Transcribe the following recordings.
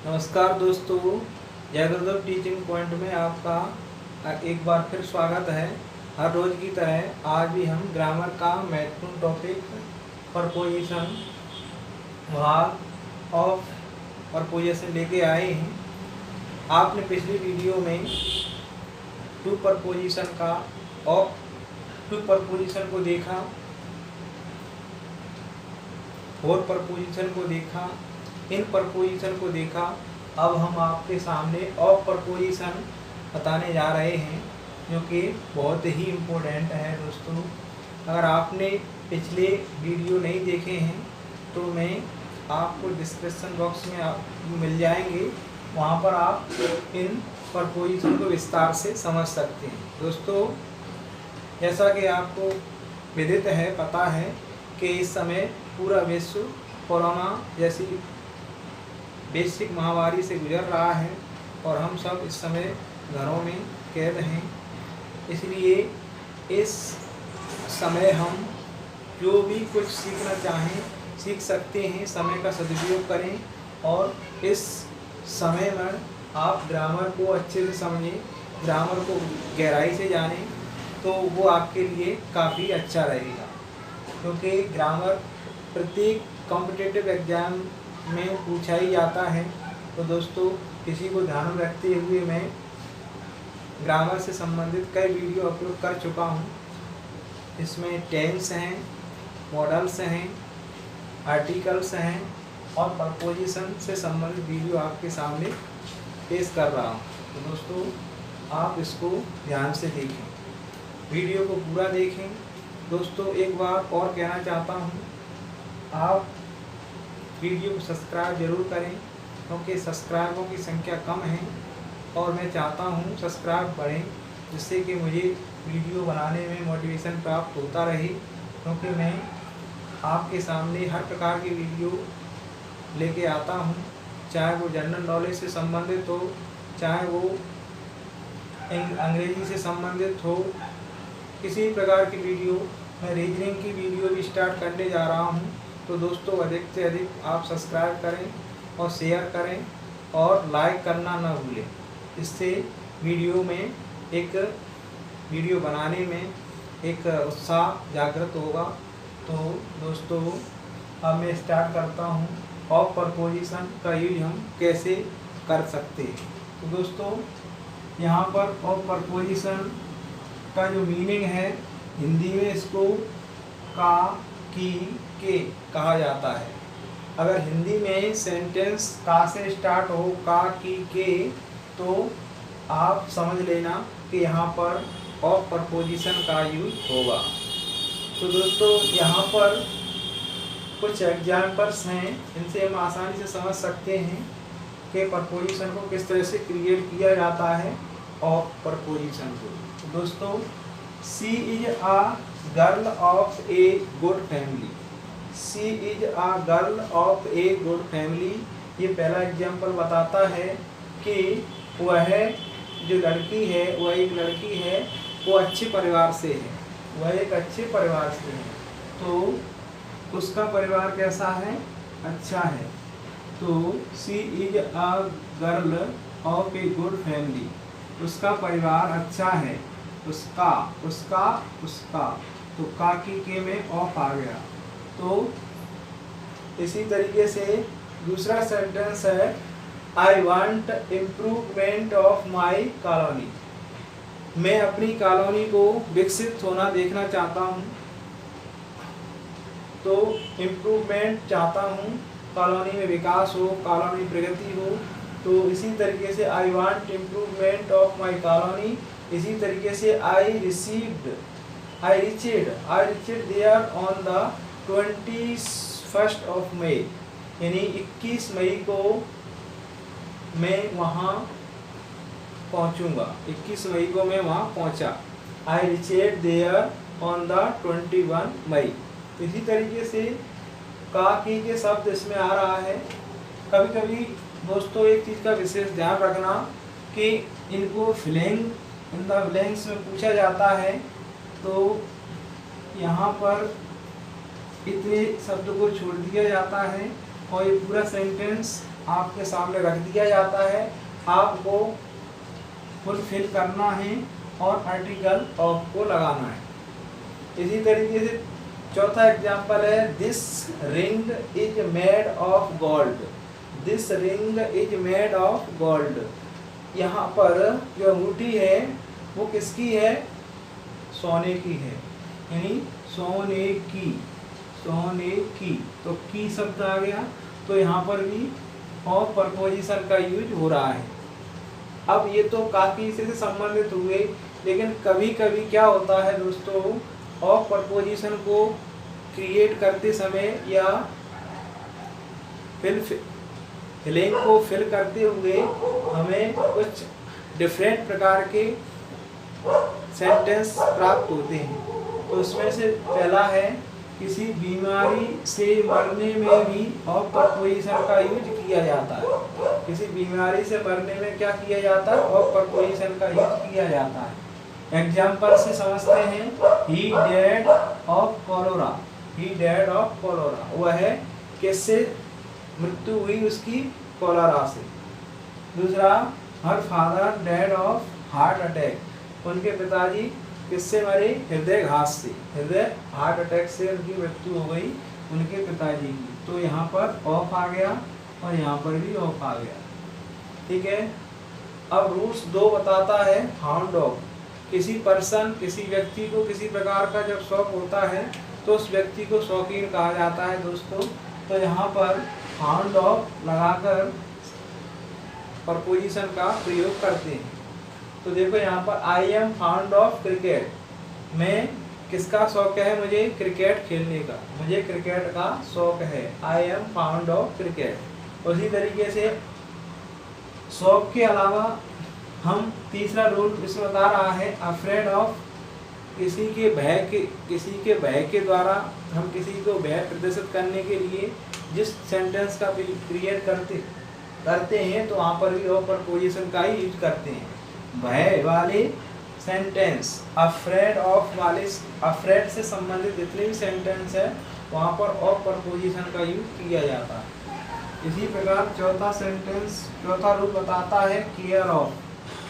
नमस्कार दोस्तों, जय गुरुदेव टीचिंग पॉइंट में आपका एक बार फिर स्वागत है। हर रोज़ की तरह आज भी हम ग्रामर का महत्वपूर्ण टॉपिक प्रपोजिशन भाग ऑफ प्रपोजिशन लेके आए हैं। आपने पिछली वीडियो में टू प्रपोजिशन का ऑफ टू प्रपोजिशन को देखा, फोर प्रपोजिशन को देखा, इन प्रपोजिशन को देखा। अब हम आपके सामने ऑफ प्रपोजिशन बताने जा रहे हैं, जो कि बहुत ही इम्पोर्टेंट है दोस्तों। अगर आपने पिछले वीडियो नहीं देखे हैं तो मैं आपको डिस्क्रिप्शन बॉक्स में आप मिल जाएंगे, वहाँ पर आप इन प्रपोजिशन को विस्तार से समझ सकते हैं। दोस्तों, जैसा कि आपको विदित है, पता है कि इस समय पूरा विश्व कोरोना जैसी वैश्विक महामारी से गुजर रहा है और हम सब इस समय घरों में कैद हैं। इसलिए इस समय हम जो भी कुछ सीखना चाहें सीख सकते हैं। समय का सदुपयोग करें और इस समय में आप ग्रामर को अच्छे से समझें, ग्रामर को गहराई से जानें, तो वो आपके लिए काफ़ी अच्छा रहेगा। क्योंकि ग्रामर प्रत्येक कॉम्पिटिटिव एग्जाम में पूछा ही जाता है। तो दोस्तों, इसी को ध्यान में रखते हुए मैं ग्रामर से संबंधित कई वीडियो अपलोड कर चुका हूँ। इसमें टेंस हैं, मॉडल्स हैं, आर्टिकल्स हैं और प्रपोजिशन से संबंधित वीडियो आपके सामने पेश कर रहा हूँ। तो दोस्तों, आप इसको ध्यान से देखें, वीडियो को पूरा देखें। दोस्तों, एक बार और कहना चाहता हूँ, आप वीडियो को सब्सक्राइब जरूर करें, क्योंकि सब्सक्राइबरों की संख्या कम है और मैं चाहता हूं सब्सक्राइब बढ़ें, जिससे कि मुझे वीडियो बनाने में मोटिवेशन प्राप्त होता रहे। क्योंकि मैं आपके सामने हर प्रकार की वीडियो लेके आता हूं, चाहे वो जनरल नॉलेज से संबंधित हो, चाहे वो अंग्रेजी से संबंधित हो, किसी प्रकार की वीडियो। मैं रीजनिंग की वीडियो भी स्टार्ट करने जा रहा हूं। तो दोस्तों, अधिक से अधिक आप सब्सक्राइब करें और शेयर करें और लाइक करना ना भूलें। इससे वीडियो बनाने में एक उत्साह जागृत होगा। तो दोस्तों, अब मैं स्टार्ट करता हूँ ऑफ प्रपोजिशन का यूज हम कैसे कर सकते हैं। तो दोस्तों, यहाँ पर ऑफ प्रपोजिशन का जो मीनिंग है, हिंदी में इसको का, की, के कहा जाता है। अगर हिंदी में सेंटेंस का से स्टार्ट हो, का, की, के, तो आप समझ लेना कि यहाँ पर ऑफ प्रपोजिशन का यूज होगा। तो दोस्तों, यहाँ पर कुछ एग्जाम्पल्स हैं, इनसे हम आसानी से समझ सकते हैं कि प्रपोजिशन को किस तरह से क्रिएट किया जाता है ऑफ प्रपोजिशन को। तो दोस्तों, she is a girl of a good family. She is a girl of a good family, ये पहला एग्जाम्पल बताता है कि वह जो लड़की है, वह एक लड़की है, वो अच्छे परिवार से है, वह एक अच्छे परिवार से है। तो उसका परिवार कैसा है? अच्छा है। तो she is a girl of a good family, उसका परिवार अच्छा है। उसका, उसका, उसका, तो का, की, के में ऑफ आ गया। तो इसी तरीके से दूसरा सेंटेंस है, I want improvement of my colony. मैं अपनी कॉलोनी को विकसित होना देखना चाहता हूँ। तो इम्प्रूवमेंट चाहता हूँ, कॉलोनी में विकास हो, कॉलोनी प्रगति हो। तो इसी तरीके से I want improvement of my colony. इसी तरीके से I reached there on the 21st of May, यानी 21 मई को मैं वहाँ पहुँचूँगा। 21 मई को मैं वहाँ पहुँचा। आई रिचेड देयर ऑन द 21 मई। इसी तरीके से का, की के शब्द इसमें आ रहा है। कभी कभी दोस्तों, एक चीज़ का विशेष ध्यान रखना कि इनको फिलिंग इन द ब्लैंक्स में पूछा जाता है। तो यहाँ पर इतने शब्द को छोड़ दिया जाता है और ये पूरा सेंटेंस आपके सामने रख दिया जाता है, आपको फुलफिल करना है और आर्टिकल ऑफ को लगाना है। इसी तरीके से चौथा एग्जाम्पल है, this ring is made of gold. This ring is made of gold. यहाँ पर जो अंगूठी है वो किसकी है? सोने की है, यानी सोने की, सोने की। तो की शब्द आ गया, तो यहाँ पर भी ऑफ प्रपोजिशन का यूज हो रहा है। अब ये तो काफी इससे संबंधित हुए, लेकिन कभी कभी क्या होता है दोस्तों, ऑफ प्रपोजिशन को क्रिएट करते समय या फिलिंग को फिल करते हुए हमें कुछ डिफरेंट प्रकार के सेंटेंस प्राप्त होते हैं। तो उसमें से पहला है, किसी बीमारी से मरने में भी ऑफ प्रपोजिशन का यूज किया जाता है। किसी बीमारी से मरने में क्या किया जाता है? ऑफ प्रपोजिशन का यूज किया जाता है। एग्जाम्पल से समझते हैं, he dead of cholera. He dead of cholera, वह है किससे मृत्यु हुई? उसकी कोलोरा से। दूसरा, her father dead of heart attack. उनके पिताजी किससे मरे? हृदयघात से। हृदय हार्ट अटैक से उनकी मृत्यु हो गई, उनके पिताजी की। तो यहाँ पर ऑफ आ गया और यहाँ पर भी ऑफ आ गया। ठीक है। अब रूल्स 2 बताता है, हाउंड ऑफ। किसी पर्सन, किसी व्यक्ति को किसी प्रकार का जब शौक होता है तो उस व्यक्ति को शौकीन कहा जाता है दोस्तों। तो यहाँ पर हाउंड ऑफ लगाकर प्रपोजिशन का प्रयोग करते हैं। तो देखो यहाँ पर, I am found of cricket. मैं किसका शौक है? मुझे क्रिकेट खेलने का, मुझे क्रिकेट का शौक है। I am found of cricket. उसी तरीके से शौक के अलावा हम तीसरा रूल इसमें बता रहा है, अफ्रेड ऑफ। किसी के भय के द्वारा हम किसी को भय प्रदर्शित करने के लिए जिस सेंटेंस का क्रिएट करते हैं, तो वहाँ पर भी ऑफ प्रपोजिशन का ही यूज करते हैं। भय वाले सेंटेंस, अफ्रेड ऑफ वाले, अफ्रेड से संबंधित जितने भी सेंटेंस है वहाँ पर ऑफ प्रपोजिशन का यूज किया जाता है। इसी प्रकार चौथा रूल बताता है, केयर ऑफ।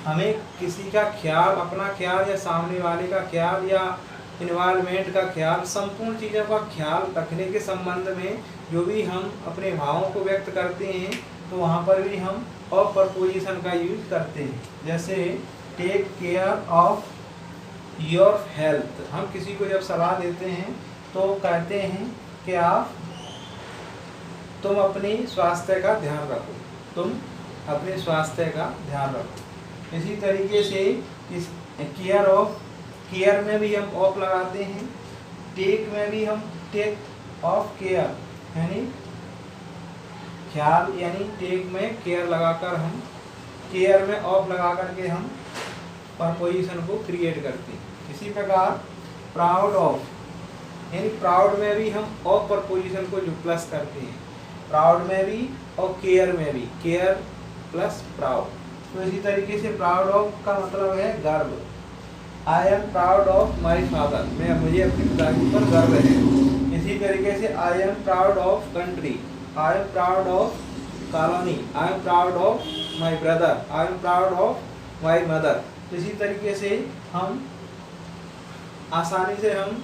हमें किसी का ख्याल, अपना ख्याल या सामने वाले का ख्याल या इन्वायरमेंट का ख्याल, संपूर्ण चीज़ों का ख्याल रखने के संबंध में जो भी हम अपने भावों को व्यक्त करते हैं, तो वहाँ पर भी हम ऑफ प्रपोजिशन का यूज करते हैं। जैसे take care of your health. हम किसी को जब सलाह देते हैं तो कहते हैं कि तुम अपने स्वास्थ्य का ध्यान रखो, तुम अपने स्वास्थ्य का ध्यान रखो। इसी तरीके से इस केयर ऑफ, केयर में भी हम ऑफ लगाते हैं। टेक में भी हम टेक ऑफ केयर, यानी ख्याल, यानी टेक में केयर लगाकर हम, केयर में ऑफ लगा करके हम प्रपोजिशन को क्रिएट करते हैं। इसी प्रकार प्राउड ऑफ, यानी प्राउड में भी हम ऑफ प्रपोजिशन को जो प्लस करते हैं, प्राउड में भी और केयर में भी, केयर प्लस प्राउड। तो इसी तरीके से प्राउड ऑफ का मतलब है गर्व। I am proud of my father. मुझे अपने पिताजी पर गर्व है। इसी तरीके से I am proud of country, I am proud of colony, I am proud of my brother, I am proud of my mother. इसी तरीके से हम आसानी से हम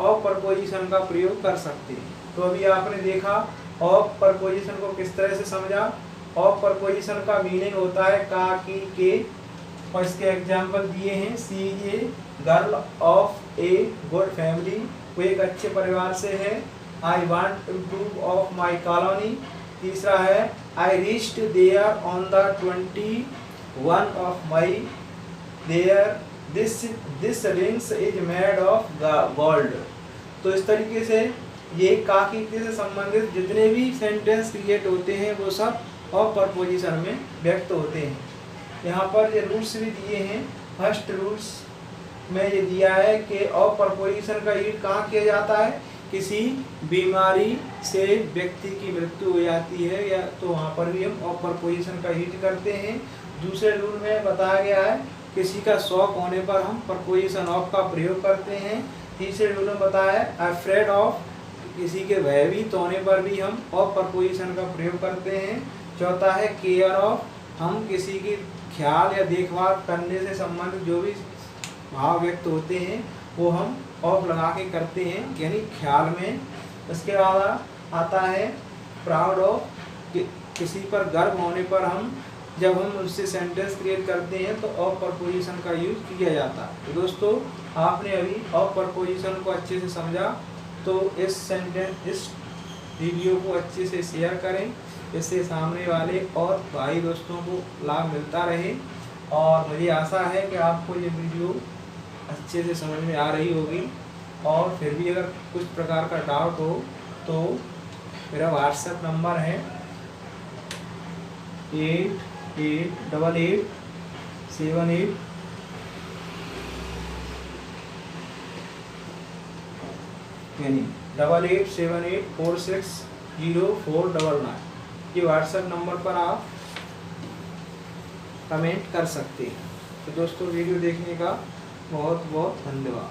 ऑफ प्रपोजिशन का प्रयोग कर सकते हैं। तो अभी आपने देखा ऑफ प्रपोजिशन को किस तरह से समझा। ऑफ प्रपोजिशन का मीनिंग होता है का, की, के, और इसके एग्जाम्पल दिए हैं। She is a girl of a good family. वो एक अच्छे परिवार से है। I want to improve of my colony. तीसरा है, I reached there on the 21 of May. There this rings is made of gold. तो इस तरीके से ये का, की, के से संबंधित जितने भी सेंटेंस क्रिएट होते हैं वो सब ऑफ प्रपोजिशन में व्यक्त होते हैं। यहाँ पर ये रूल्स भी दिए हैं। फर्स्ट रूल्स में ये दिया है कि ऑफ प्रपोजिशन का यूज कहाँ किया जाता है? किसी बीमारी से व्यक्ति की मृत्यु हो जाती है या तो वहाँ पर भी हम ऑफ प्रपोजिशन का यूज करते हैं। दूसरे रूल में बताया गया है किसी का शौक होने पर हम प्रपोजिशन ऑफ का प्रयोग करते हैं। तीसरे रूल में बताया है अफ्रेड ऑफ, किसी के भयभीत होने पर भी हम ऑफ प्रपोजिशन का प्रयोग करते हैं। चौथा है केयर ऑफ, हम किसी की ख्याल या देखभाल करने से संबंधित जो भी भाव व्यक्त होते हैं वो हम ऑफ लगा के करते हैं, यानी ख्याल में। उसके बाद आता है प्राउड ऑफ, किसी पर गर्व होने पर हम जब हम उससे सेंटेंस क्रिएट करते हैं तो ऑफ प्रपोजिशन का यूज किया जाता है। तो दोस्तों आपने अभी ऑफ प्रपोजिशन को अच्छे से समझा, तो इस वीडियो को अच्छे से शेयर करें, इससे सामने वाले और भाई दोस्तों को लाभ मिलता रहे। और मुझे आशा है कि आपको ये वीडियो अच्छे से समझ में आ रही होगी। और फिर भी अगर कुछ प्रकार का डाउट हो तो मेरा व्हाट्सएप नंबर है 888878 यानी 8878460499, ये व्हाट्सएप नंबर पर आप कमेंट कर सकते हैं। तो दोस्तों वीडियो देखने का बहुत बहुत धन्यवाद।